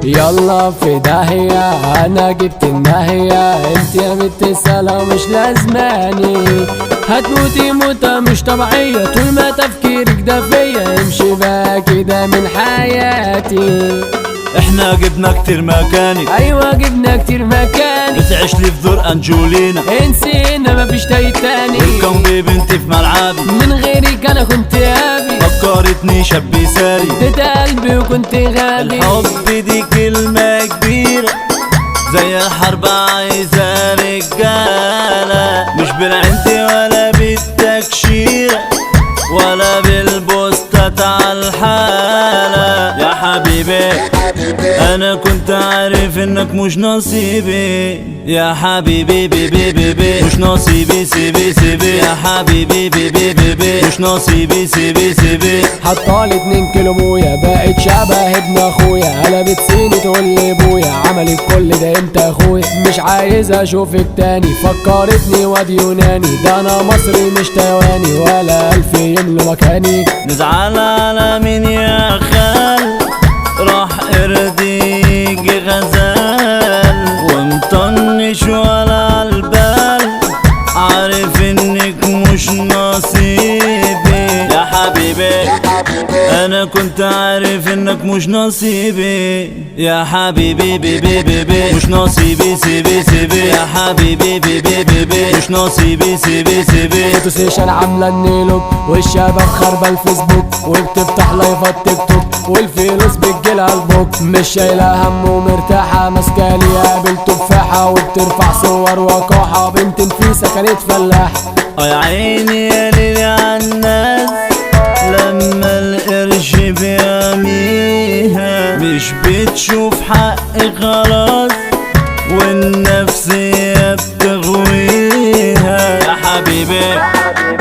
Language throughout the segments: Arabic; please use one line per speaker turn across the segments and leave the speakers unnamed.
يلا في داهية انا جبت النهية، انت يا بنت السلا مش لازماني، هتموتي موتة مش طبيعية طول ما تفكيرك ده فيا، امشي بقى كده من حياتي.
احنا جبنا كتير مكانك،
ايوه جبنا كتير مكانك،
بتعيش لي في دور انجولينا،
انسينا مفيش تاي تاني،
ويلكم بيبي انت في ملعبي،
من غيرك انا كنت غبي،
فكرتني شاب ساري،
اديت قلبي وكنت غبي.
الحب دي كلمة كبيرة زي الحرب عايزة رجالة، مش بالعند ولا بالتكشيرة ولا بالبوستات عالحالة. يا حبيبي انا كنت عارف انك مش نصيبي، يا حبيبي بيبي بيبي مش نصيبي، سيبي سيبي يا حبيبي بيبي بيبي مش نصيبي، سيبي سيبي.
حطالي 2 كيلو مويا بقت شبه ابن اخويا، قلبت سيني تقول لي ابويا، عملت كل ده امتى اخويا، مش عايز اشوفك تاني، فكرتني واد يوناني، ده انا مصري مش تايواني ولا الف يملوا مكاني.
نزعل على مين يا خال، راح ارديك غزال ومطنش ولا عالبال، عارف انك مش نصيبي. يا حبيبي انا كنت عارف انك مش نصيبي، يا حبيبي بيبي بيبي مش نصيبي، سيبي سيبي يا حبيبي بيبي بيبي مش نصيبي، سيبي سيبي.
فوتو سيشن عامله النيلوك والشباب خاربه الفيسبوك، وبتفتح لايفات تيك توك والفلوس بتجيلها البوك، مش شايله هم ومرتاحه، ماسكالي قابل تفاحه وبترفع صور وقاحه، بنت نفيسه كانت فلاحه.
يا عيني يا ليلي عالناس لما القرش بيعميها، مش بتشوف حق خلاص والنفسية بتغويها. يا حبيبي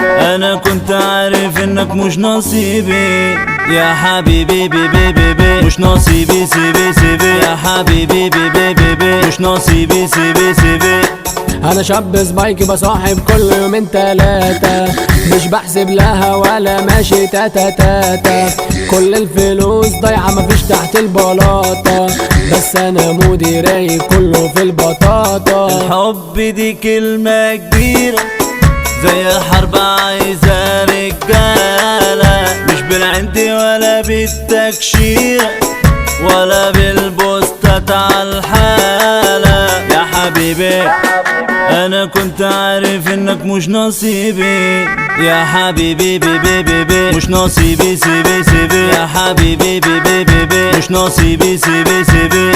انا كنت عارف انك مش نصيبي، يا حبيبي بيبي بيبي مش نصيبي، سيبي سيبي يا حبيبي بيبي بيبي مش نصيبي، سيبي سيبي.
انا شاب سبايكي بصاحب كل يومين 3، مش بحسب لها ولا ماشي تاتا تاتا، كل الفلوس ضايعه مفيش تحت البلاطه، بس انا مودي رايق كله في البطاطا.
الحب دي كلمة كبيرة زي الحرب عايزة رجالة، مش بالعند ولا بالتكشيرة ولا بالبوستات عالحالة. يا حبيبي انا كنت عارف انك مش نصيبي، يا حبيبي بيبي بيبي مش نصيبي، سيبي سيبي يا حبيبي بيبي بيبي مش نصيبي، سيبي سيبي.